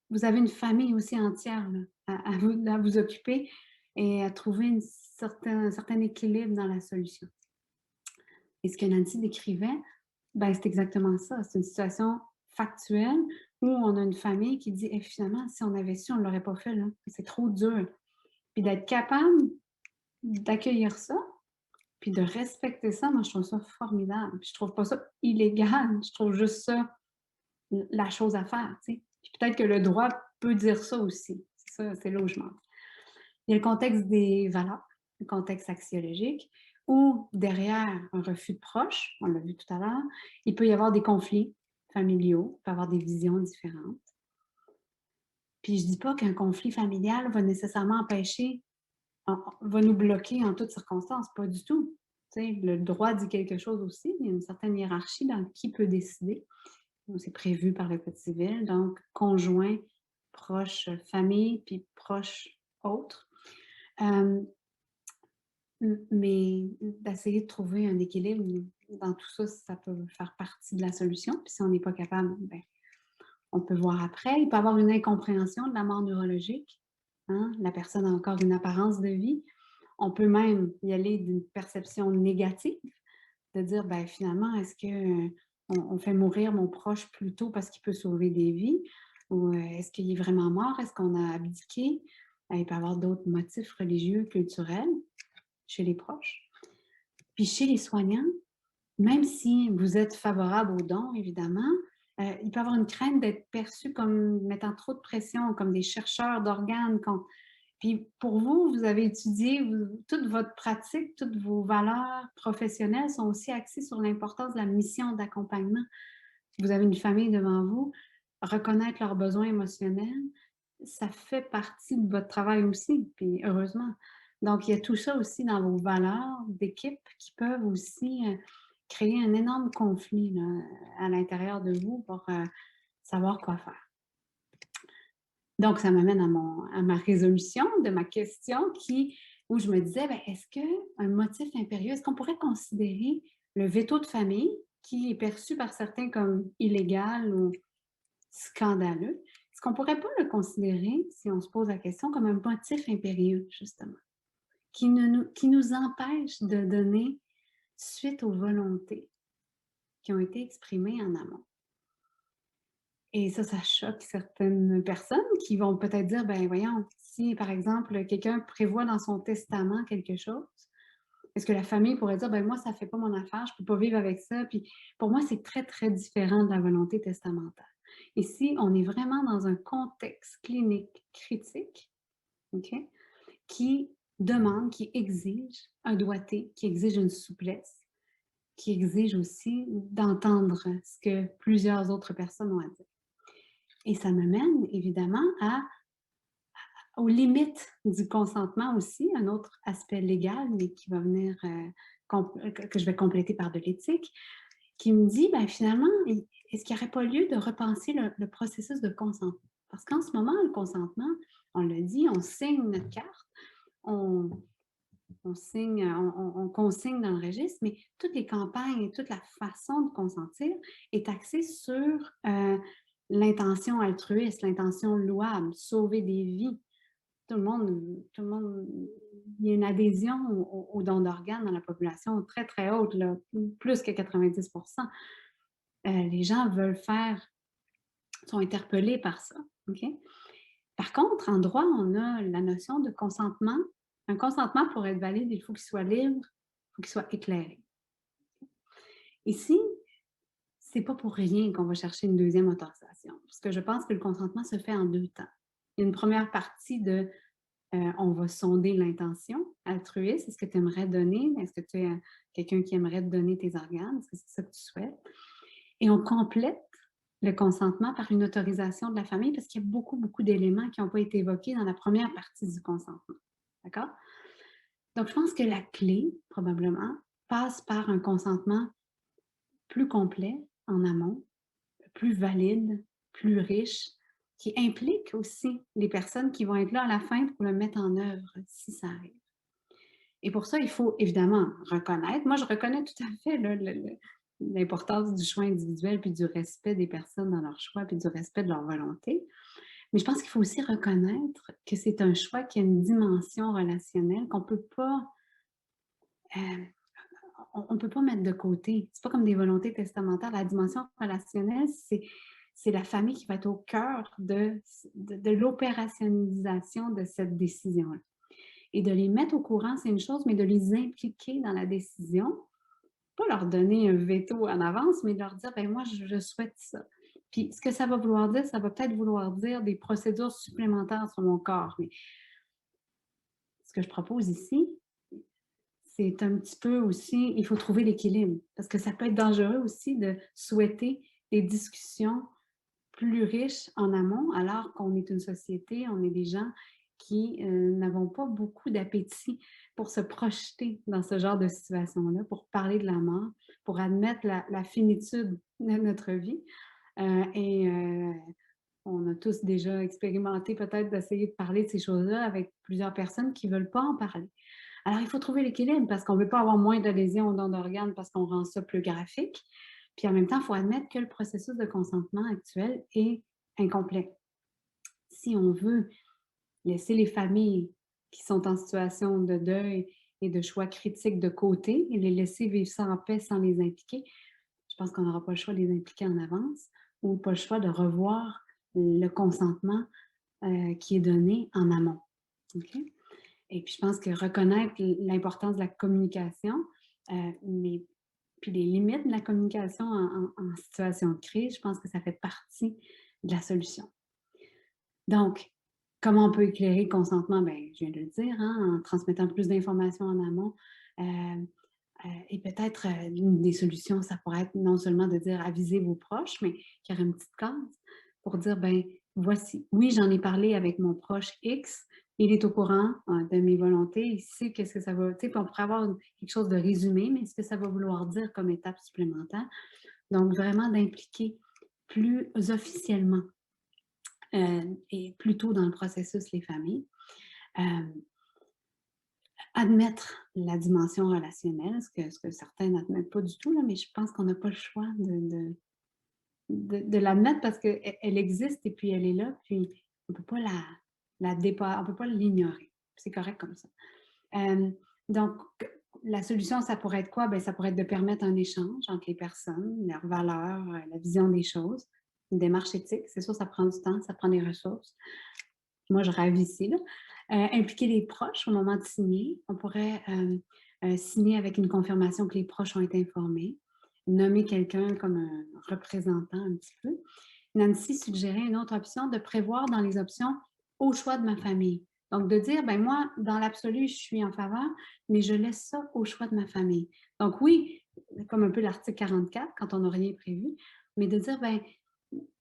vous avez une famille aussi entière là, à vous occuper et à trouver un certain équilibre dans la solution. Et ce que Nancy décrivait, ben, c'est exactement ça. C'est une situation factuelle où on a une famille qui dit finalement, si on avait su, on ne l'aurait pas fait. C'est trop dur. Puis d'être capable d'accueillir ça, puis de respecter ça, moi, je trouve ça formidable. Puis je trouve pas ça illégal. Je trouve juste ça la chose à faire. T'sais. Puis peut-être que le droit peut dire ça aussi. C'est là où je monte. Il y a le contexte des valeurs, le contexte axiologique, où derrière un refus de proche, on l'a vu tout à l'heure, il peut y avoir des conflits familiaux, il peut y avoir des visions différentes. Puis je dis pas qu'un conflit familial va nécessairement empêcher, va nous bloquer en toutes circonstances, pas du tout. T'sais, le droit dit quelque chose aussi, il y a une certaine hiérarchie dans qui peut décider. C'est prévu par le Code civil, donc conjoint, proche, famille, puis proche, autre. Mais d'essayer de trouver un équilibre dans tout ça, ça peut faire partie de la solution. Puis si on n'est pas capable, ben, on peut voir après. Il peut y avoir une incompréhension de la mort neurologique. Hein? La personne a encore une apparence de vie. On peut même y aller d'une perception négative, de dire, ben finalement, est-ce que on fait mourir mon proche plus tôt parce qu'il peut sauver des vies? Ou est-ce qu'il est vraiment mort? Est-ce qu'on a abdiqué? Il peut y avoir d'autres motifs religieux, culturels chez les proches. Puis chez les soignants, même si vous êtes favorable aux dons, évidemment, il peut y avoir une crainte d'être perçu comme mettant trop de pression, comme des chercheurs d'organes. Puis pour vous, vous avez étudié, toute votre pratique, toutes vos valeurs professionnelles sont aussi axées sur l'importance de la mission d'accompagnement. Vous avez une famille devant vous, reconnaître leurs besoins émotionnels, ça fait partie de votre travail aussi, puis heureusement. Donc, il y a tout ça aussi dans vos valeurs d'équipe qui peuvent aussi créer un énorme conflit là, à l'intérieur de vous pour savoir quoi faire. Donc, ça m'amène à ma résolution de ma question où je me disais, ben, est-ce qu'un motif impérieux, est-ce qu'on pourrait considérer le veto de famille, qui est perçu par certains comme illégal ou scandaleux, est-ce qu'on ne pourrait pas le considérer, si on se pose la question, comme un motif impérieux, justement, qui nous empêche de donner suite aux volontés qui ont été exprimées en amont? Et ça choque certaines personnes qui vont peut-être dire, ben voyons, si par exemple quelqu'un prévoit dans son testament quelque chose, est-ce que la famille pourrait dire, ben moi, ça ne fait pas mon affaire, je ne peux pas vivre avec ça? Puis pour moi, c'est très, très différent de la volonté testamentaire. Ici, on est vraiment dans un contexte clinique critique, OK, qui demande, qui exige un doigté, qui exige une souplesse, qui exige aussi d'entendre ce que plusieurs autres personnes ont à dire. Et ça me mène évidemment aux limites du consentement aussi, un autre aspect légal, mais qui va venir, que je vais compléter par de l'éthique, qui me dit, ben finalement, est-ce qu'il n'y aurait pas lieu de repenser le processus de consentement? Parce qu'en ce moment, le consentement, on l'a dit, on signe notre carte, on signe, on consigne dans le registre, mais toutes les campagnes et toute la façon de consentir est axée sur l'intention altruiste, l'intention louable, sauver des vies. Tout le monde, il y a une adhésion aux dons d'organes dans la population très, très haute, là, plus que 90%. Les gens veulent sont interpellés par ça. OK? Par contre, en droit, on a la notion de consentement. Un consentement, pour être valide, il faut qu'il soit libre, il faut qu'il soit éclairé. Ici, c'est pas pour rien qu'on va chercher une deuxième autorisation, parce que je pense que le consentement se fait en deux temps. Il y a une première partie de on va sonder l'intention altruiste. Est-ce que tu aimerais donner? Est-ce que tu es quelqu'un qui aimerait te donner tes organes? Est-ce que c'est ça que tu souhaites? Et on complète le consentement par une autorisation de la famille parce qu'il y a beaucoup, beaucoup d'éléments qui n'ont pas été évoqués dans la première partie du consentement. D'accord? Donc, je pense que la clé, probablement, passe par un consentement plus complet en amont, plus valide, plus riche, qui implique aussi les personnes qui vont être là à la fin pour le mettre en œuvre si ça arrive. Et pour ça, il faut évidemment reconnaître. Moi, je reconnais tout à fait l'importance du choix individuel, puis du respect des personnes dans leur choix, puis du respect de leur volonté. Mais je pense qu'il faut aussi reconnaître que c'est un choix qui a une dimension relationnelle qu'on ne peut pas on peut pas mettre de côté. C'est pas comme des volontés testamentaires. La dimension relationnelle, c'est la famille qui va être au cœur de l'opérationnalisation de cette décision-là. Et de les mettre au courant, c'est une chose, mais de les impliquer dans la décision, pas leur donner un veto en avance, mais de leur dire, ben moi, je souhaite ça. Puis ce que ça va vouloir dire, ça va peut-être vouloir dire des procédures supplémentaires sur mon corps. Mais ce que je propose ici, c'est un petit peu aussi, il faut trouver l'équilibre. Parce que ça peut être dangereux aussi de souhaiter des discussions plus riches en amont, alors qu'on est une société, on est des gens qui n'avons pas beaucoup d'appétit pour se projeter dans ce genre de situation-là, pour parler de la mort, pour admettre la finitude de notre vie. On a tous déjà expérimenté peut-être d'essayer de parler de ces choses-là avec plusieurs personnes qui ne veulent pas en parler. Alors, il faut trouver l'équilibre parce qu'on ne veut pas avoir moins d'adhésion aux dons d'organes parce qu'on rend ça plus graphique. Puis en même temps, il faut admettre que le processus de consentement actuel est incomplet. Si on veut laisser les familles qui sont en situation de deuil et de choix critiques de côté et les laisser vivre ça en paix sans les impliquer, je pense qu'on n'aura pas le choix de les impliquer en avance ou pas le choix de revoir le consentement qui est donné en amont. OK? Et puis, je pense que reconnaître l'importance de la communication, mais puis les limites de la communication en situation de crise, je pense que ça fait partie de la solution. Donc, comment on peut éclairer le consentement? Bien, je viens de le dire, hein, en transmettant plus d'informations en amont. Et peut-être une des solutions, ça pourrait être non seulement de dire avisez vos proches, mais qu'il y aurait une petite case pour dire, ben voici, oui, j'en ai parlé avec mon proche X, il est au courant de mes volontés, il sait qu'est-ce que ça va, tu sais, puis on pourrait avoir quelque chose de résumé, mais ce que ça va vouloir dire comme étape supplémentaire. Donc, vraiment d'impliquer plus officiellement et plus tôt dans le processus les familles. Euh, Admettre la dimension relationnelle, ce que certains n'admettent pas du tout, là, mais je pense qu'on n'a pas le choix de l'admettre parce qu'elle existe et puis elle est là, puis on ne peut pas on peut pas l'ignorer. C'est correct comme ça. Donc, la solution, ça pourrait être quoi? Bien, ça pourrait être de permettre un échange entre les personnes, leurs valeurs, la vision des choses, une démarche éthique. C'est sûr, ça prend du temps, ça prend des ressources. Moi, je rêve ici, là. Impliquer les proches au moment de signer. On pourrait signer avec une confirmation que les proches ont été informés. Nommer quelqu'un comme un représentant un petit peu. Nancy suggérait une autre option de prévoir dans les options au choix de ma famille. Donc, de dire, ben moi, dans l'absolu, je suis en faveur, mais je laisse ça au choix de ma famille. Donc, oui, comme un peu l'article 44, quand on n'a rien prévu, mais de dire, ben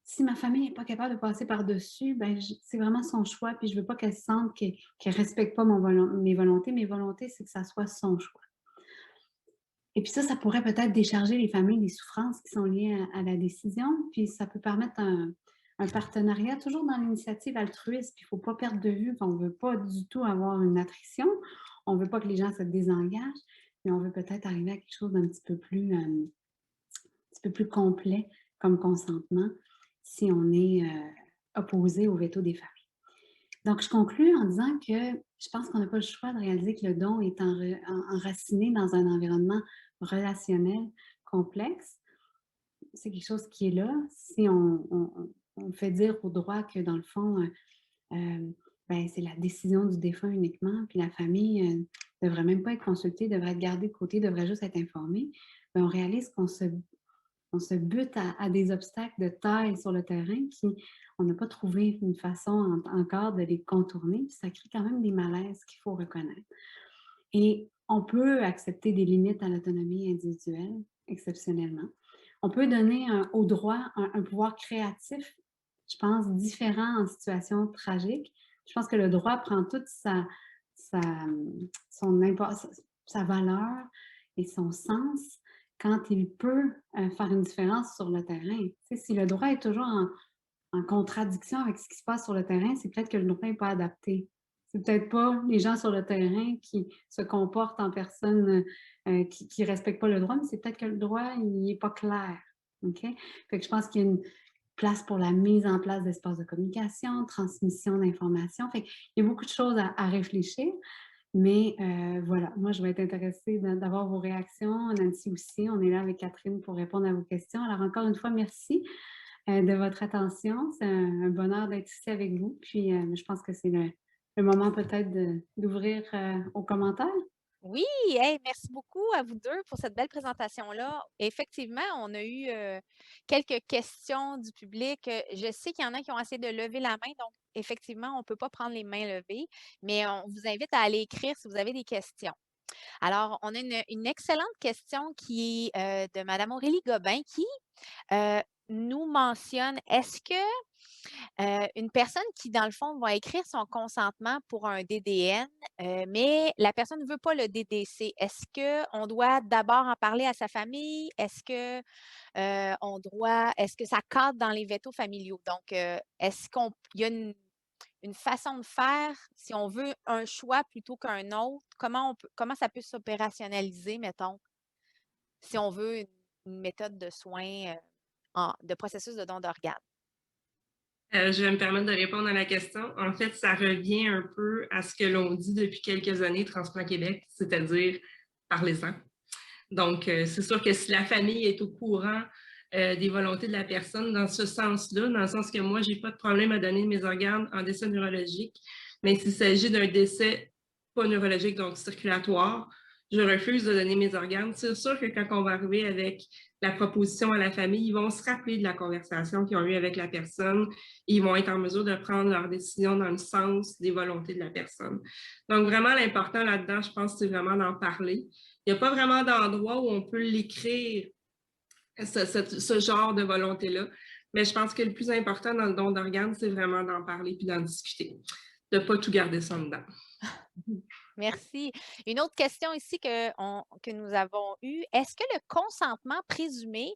si ma famille n'est pas capable de passer par-dessus, ben, c'est vraiment son choix, puis je ne veux pas qu'elle sente qu'elle ne respecte pas mes volontés. Mes volontés, c'est que ça soit son choix. Et puis ça pourrait peut-être décharger les familles des souffrances qui sont liées à la décision, puis ça peut permettre un partenariat, toujours dans l'initiative altruiste, puis il ne faut pas perdre de vue qu'on ne veut pas du tout avoir une attrition, on ne veut pas que les gens se désengagent, mais on veut peut-être arriver à quelque chose d'un petit peu plus complet comme consentement si on est opposé au veto des familles. Donc, je conclue en disant que je pense qu'on n'a pas le choix de réaliser que le don est enraciné dans un environnement relationnel complexe. C'est quelque chose qui est là. Si on fait dire au droit que, dans le fond, ben, c'est la décision du défunt uniquement, puis la famille ne devrait même pas être consultée, devrait être gardée de côté, devrait juste être informée, ben, on réalise qu'on se bute à des obstacles de taille sur le terrain qui, on n'a pas trouvé une façon encore de les contourner. Puis ça crée quand même des malaises qu'il faut reconnaître. Et on peut accepter des limites à l'autonomie individuelle, exceptionnellement. On peut donner au droit un pouvoir créatif, je pense, différent en situation tragique. Je pense que le droit prend toute sa valeur et son sens quand il peut faire une différence sur le terrain. Tu sais, si le droit est toujours en contradiction avec ce qui se passe sur le terrain, c'est peut-être que le droit n'est pas adapté. C'est peut-être pas les gens sur le terrain qui se comportent en personnes qui ne respectent pas le droit, mais c'est peut-être que le droit, il n'est pas clair. OK? Fait que je pense qu'il y a une place pour la mise en place d'espaces de communication, transmission d'informations. Fait qu'il y a beaucoup de choses à réfléchir. Mais voilà, moi, je vais être intéressée d'avoir vos réactions. Nancy aussi, on est là avec Catherine pour répondre à vos questions. Alors, encore une fois, merci de votre attention. C'est un bonheur d'être ici avec vous. Puis, je pense que c'est le moment peut-être d'ouvrir aux commentaires. Oui, hey, merci beaucoup à vous deux pour cette belle présentation-là. Effectivement, on a eu quelques questions du public. Je sais qu'il y en a qui ont essayé de lever la main, donc effectivement, on ne peut pas prendre les mains levées, mais on vous invite à aller écrire si vous avez des questions. Alors, on a une excellente question qui est de Mme Aurélie Gobin qui nous mentionne, est-ce que une personne qui, dans le fond, va écrire son consentement pour un DDN, mais la personne ne veut pas le DDC. Est-ce qu'on doit d'abord en parler à sa famille? Est-ce que est-ce que ça cadre dans les vétos familiaux? Donc, est-ce qu'il y a une façon de faire si on veut un choix plutôt qu'un autre? Comment ça peut s'opérationnaliser, mettons, si on veut une méthode de soins, de processus de don d'organes? Je vais me permettre de répondre à la question. En fait, ça revient un peu à ce que l'on dit depuis quelques années, Transplant Québec, c'est-à-dire parlez-en. Donc, c'est sûr que si la famille est au courant des volontés de la personne dans ce sens-là, dans le sens que moi, je n'ai pas de problème à donner mes organes en décès neurologique, mais s'il s'agit d'un décès pas neurologique, donc circulatoire, je refuse de donner mes organes. C'est sûr que quand on va arriver avec la proposition à la famille, ils vont se rappeler de la conversation qu'ils ont eue avec la personne et ils vont être en mesure de prendre leur décision dans le sens des volontés de la personne. Donc, vraiment, l'important là-dedans, je pense, c'est vraiment d'en parler. Il n'y a pas vraiment d'endroit où on peut l'écrire, ce genre de volonté-là. Mais je pense que le plus important dans le don d'organes, c'est vraiment d'en parler puis d'en discuter, de ne pas tout garder ça dedans. Merci. Une autre question ici que nous avons eue. Est-ce que le consentement présumé,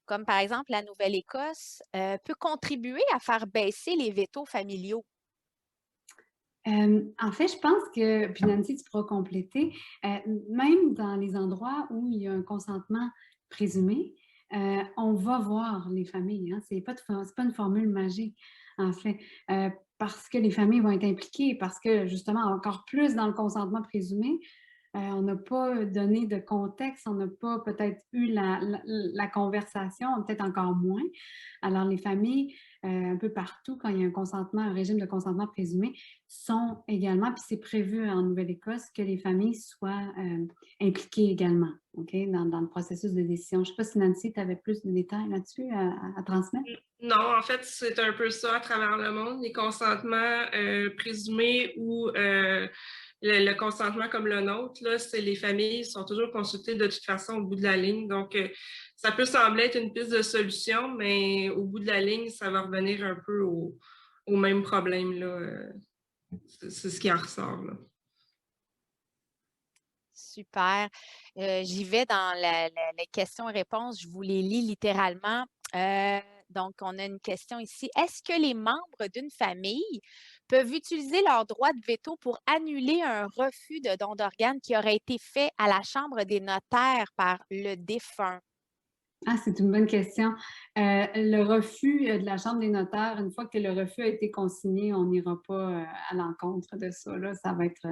comme par exemple la Nouvelle-Écosse, peut contribuer à faire baisser les vétos familiaux? En fait, je pense que, puis Nancy, tu pourras compléter, même dans les endroits où il y a un consentement présumé, on va voir les familles. Hein. C'est pas une formule magique, en fait, parce que les familles vont être impliquées, parce que justement, encore plus dans le consentement présumé, on n'a pas donné de contexte, on n'a pas peut-être eu la conversation, peut-être encore moins. Alors, les familles, un peu partout, quand il y a un consentement, un régime de consentement présumé, sont également, puis c'est prévu en Nouvelle-Écosse, que les familles soient impliquées également, OK, dans le processus de décision. Je ne sais pas si Nancy, tu avais plus de détails là-dessus à transmettre? Non, en fait, c'est un peu ça à travers le monde, les consentements présumés ou le consentement comme le nôtre, là, c'est les familles sont toujours consultées de toute façon au bout de la ligne. Donc, ça peut sembler être une piste de solution, mais au bout de la ligne, ça va revenir un peu au même problème, là. C'est ce qui en ressort, là. Super. J'y vais dans les questions-réponses. Je vous les lis littéralement. Donc, on a une question ici. Est-ce que les membres d'une famille peuvent utiliser leur droit de veto pour annuler un refus de don d'organes qui aurait été fait à la Chambre des notaires par le défunt? Ah, c'est une bonne question. Le refus de la Chambre des notaires, une fois que le refus a été consigné, on n'ira pas à l'encontre de ça. Là. Ça va être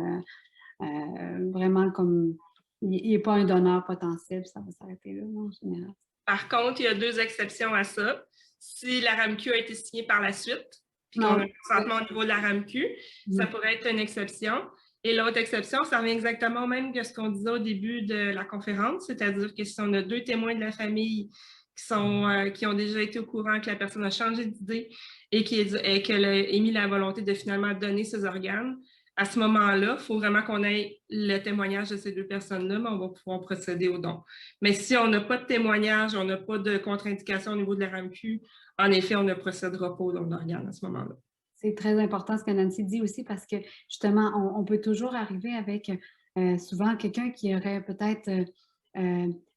vraiment comme... Il n'est pas un donneur potentiel, ça va s'arrêter là, en général. Par contre, il y a 2 exceptions à ça. Si la RAMQ a été signée par la suite, puis qu'on a un consentement au niveau de la RAMQ, ça pourrait être une exception. Et l'autre exception, ça revient exactement au même que ce qu'on disait au début de la conférence, c'est-à-dire que si on a 2 témoins de la famille qui ont déjà été au courant que la personne a changé d'idée et qu'elle a émis la volonté de finalement donner ses organes, à ce moment-là, il faut vraiment qu'on ait le témoignage de ces 2 personnes-là, mais on va pouvoir procéder au don. Mais si on n'a pas de témoignage, on n'a pas de contre-indication au niveau de la RAMQ, en effet, on ne procédera pas au don d'organes à ce moment-là. C'est très important ce que Nancy dit aussi parce que justement, on peut toujours arriver avec souvent quelqu'un qui aurait peut-être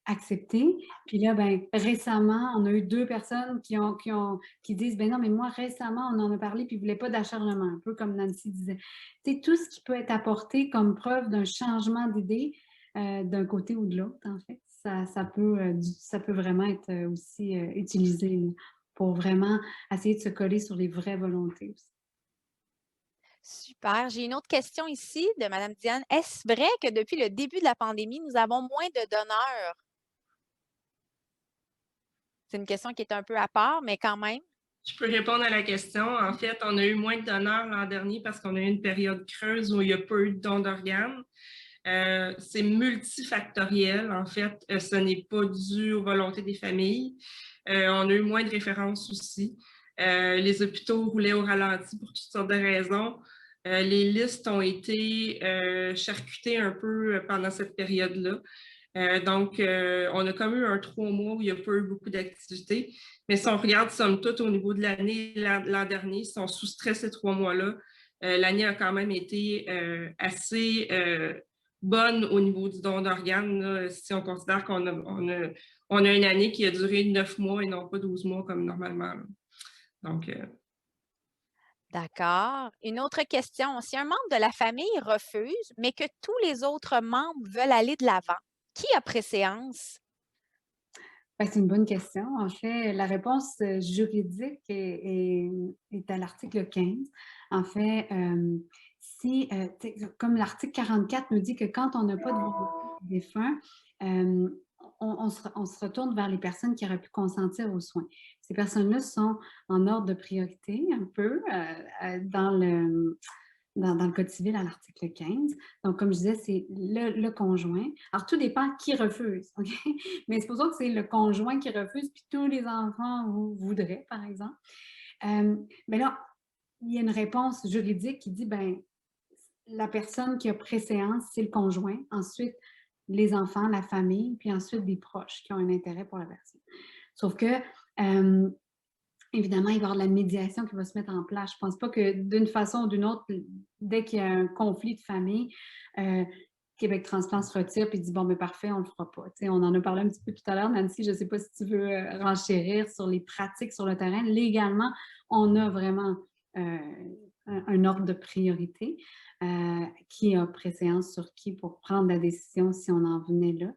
accepté. Puis là, ben, récemment, on a eu 2 personnes qui disent, ben non, mais moi, récemment, on en a parlé puis ils ne voulaient pas d'acharnement, un peu comme Nancy disait. C'est tout ce qui peut être apporté comme preuve d'un changement d'idée d'un côté ou de l'autre, en fait. Ça peut vraiment être aussi utilisé là, pour vraiment essayer de se coller sur les vraies volontés aussi. Super. J'ai une autre question ici de Mme Diane. Est-ce vrai que depuis le début de la pandémie, nous avons moins de donneurs? C'est une question qui est un peu à part, mais quand même. Je peux répondre à la question. En fait, on a eu moins de donneurs l'an dernier parce qu'on a eu une période creuse où il n'y a pas eu de don d'organes. C'est multifactoriel, en fait. Ce n'est pas dû aux volontés des familles. On a eu moins de références aussi. Les hôpitaux roulaient au ralenti pour toutes sortes de raisons. Les listes ont été charcutées un peu pendant cette période-là. Donc, on a comme eu un 3 mois où il n'y a pas eu beaucoup d'activités. Mais si on regarde, somme toute, au niveau de l'année, l'an dernier, si on soustrait ces 3 mois-là, l'année a quand même été assez bonne au niveau du don d'organes, si on considère qu'on a une année qui a duré 9 mois et non pas 12 mois comme normalement. Là. Donc, D'accord. Une autre question. Si un membre de la famille refuse, mais que tous les autres membres veulent aller de l'avant, qui a préséance? Ben, c'est une bonne question. En fait, la réponse juridique est à l'article 15. En fait, si, comme l'article 44 nous dit que quand on n'a pas de volonté du défunt, euh, on se retourne vers les personnes qui auraient pu consentir aux soins. Ces personnes-là sont en ordre de priorité un peu dans le Code civil à l'article 15. Donc, comme je disais, c'est le conjoint. Alors, tout dépend qui refuse, OK? Mais supposons que c'est le conjoint qui refuse, puis tous les enfants voudraient, par exemple. Mais là, il y a une réponse juridique qui dit, ben, la personne qui a préséance, c'est le conjoint. Ensuite, les enfants, la famille, puis ensuite des proches qui ont un intérêt pour la personne. Sauf que évidemment, il va y avoir de la médiation qui va se mettre en place. Je ne pense pas que d'une façon ou d'une autre, dès qu'il y a un conflit de famille, Québec Transplant se retire et dit bon, mais parfait, on ne le fera pas. Tu sais, on en a parlé un petit peu tout à l'heure, Nancy. Je ne sais pas si tu veux renchérir sur les pratiques sur le terrain. Légalement, on a vraiment un ordre de priorité qui a préséance sur qui pour prendre la décision si on en venait là.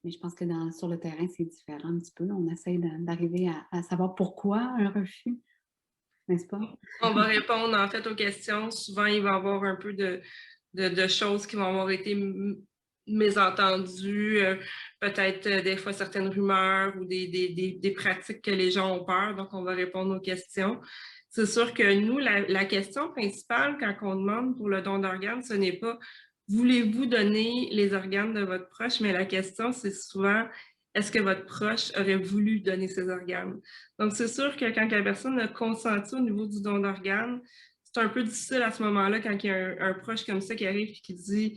Mais je pense que sur le terrain, c'est différent un petit peu. Là. On essaie d'arriver à savoir pourquoi un refus, n'est-ce pas? On va répondre en fait aux questions. Souvent, il va y avoir un peu de choses qui vont avoir été mésentendues, peut-être des fois certaines rumeurs ou des pratiques que les gens ont peur. Donc, on va répondre aux questions. C'est sûr que nous, la question principale quand on demande pour le don d'organes, ce n'est pas voulez-vous donner les organes de votre proche, mais la question, c'est souvent est-ce que votre proche aurait voulu donner ses organes? Donc, c'est sûr que quand la personne a consenti au niveau du don d'organes, c'est un peu difficile à ce moment-là quand il y a un proche comme ça qui arrive et qui dit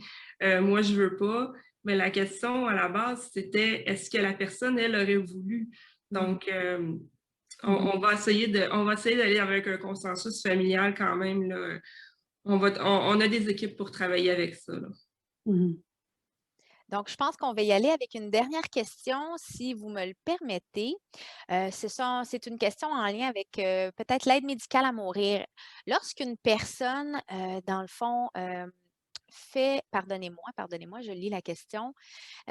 moi, je veux pas. Mais la question à la base, c'était est-ce que la personne, elle, aurait voulu? Donc, on va essayer d'aller avec un consensus familial quand même. Là. On a des équipes pour travailler avec ça. Là. Donc, je pense qu'on va y aller avec une dernière question, si vous me le permettez. C'est une question en lien avec peut-être l'aide médicale à mourir. Lorsqu'une personne, dans le fond, pardonnez-moi, je lis la question.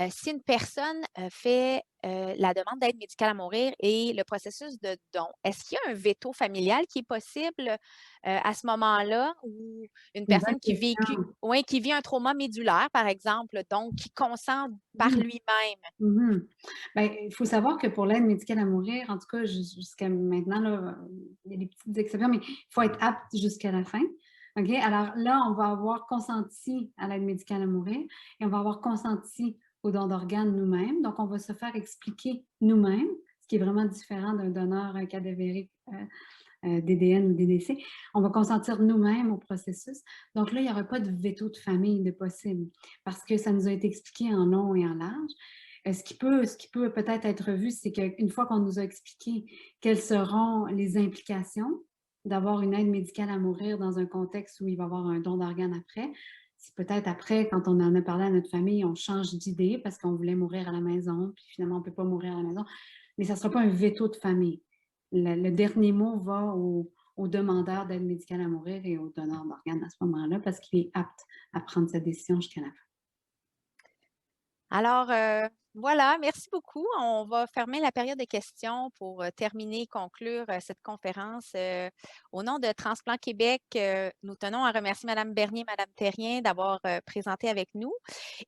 Si une personne fait la demande d'aide médicale à mourir et le processus de don, est-ce qu'il y a un veto familial qui est possible à ce moment-là ou une Une bonne personne question. qui vit un trauma médulaire, par exemple, donc qui consent par lui-même? Ben, il faut savoir que pour l'aide médicale à mourir, en tout cas jusqu'à maintenant, là, il y a des petites exceptions, mais il faut être apte jusqu'à la fin. OK? Alors là, on va avoir consenti à l'aide médicale à mourir et on va avoir consenti au don d'organes nous-mêmes. Donc, on va se faire expliquer nous-mêmes, ce qui est vraiment différent d'un donneur cadavérique DDN ou DDC. On va consentir nous-mêmes au processus. Donc là, il n'y aura pas de veto de famille de possible parce que ça nous a été expliqué en long et en large. Ce qui peut peut-être être vu, c'est qu'une fois qu'on nous a expliqué quelles seront les implications d'avoir une aide médicale à mourir dans un contexte où il va y avoir un don d'organes après, si peut-être après, quand on en a parlé à notre famille, on change d'idée parce qu'on voulait mourir à la maison, puis finalement, on ne peut pas mourir à la maison, mais ça ne sera pas un veto de famille. Le dernier mot va au demandeur d'aide médicale à mourir et au donneur d'organes à ce moment-là parce qu'il est apte à prendre sa décision jusqu'à la fin. Alors, voilà, merci beaucoup. On va fermer la période de questions pour terminer et conclure cette conférence. Au nom de Transplant Québec, nous tenons à remercier Mme Bernier et Mme Terrien d'avoir présenté avec nous.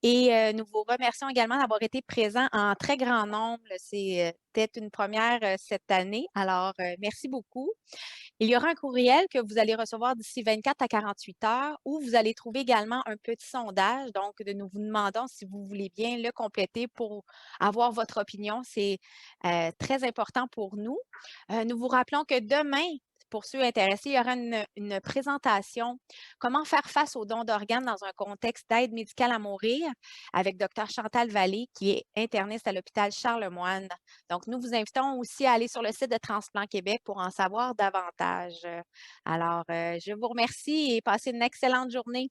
Et nous vous remercions également d'avoir été présents en très grand nombre. C'était une première cette année. Alors, merci beaucoup. Il y aura un courriel que vous allez recevoir d'ici 24 à 48 heures où vous allez trouver également un petit sondage. Donc, nous vous demandons si vous voulez bien le compléter pour avoir votre opinion. C'est très important pour nous. Nous vous rappelons que demain, pour ceux intéressés, il y aura une présentation comment faire face aux dons d'organes dans un contexte d'aide médicale à mourir avec Dr Chantal Vallée, qui est interniste à l'hôpital Charlemagne. Donc, nous vous invitons aussi à aller sur le site de Transplant Québec pour en savoir davantage. Alors, je vous remercie et passez une excellente journée.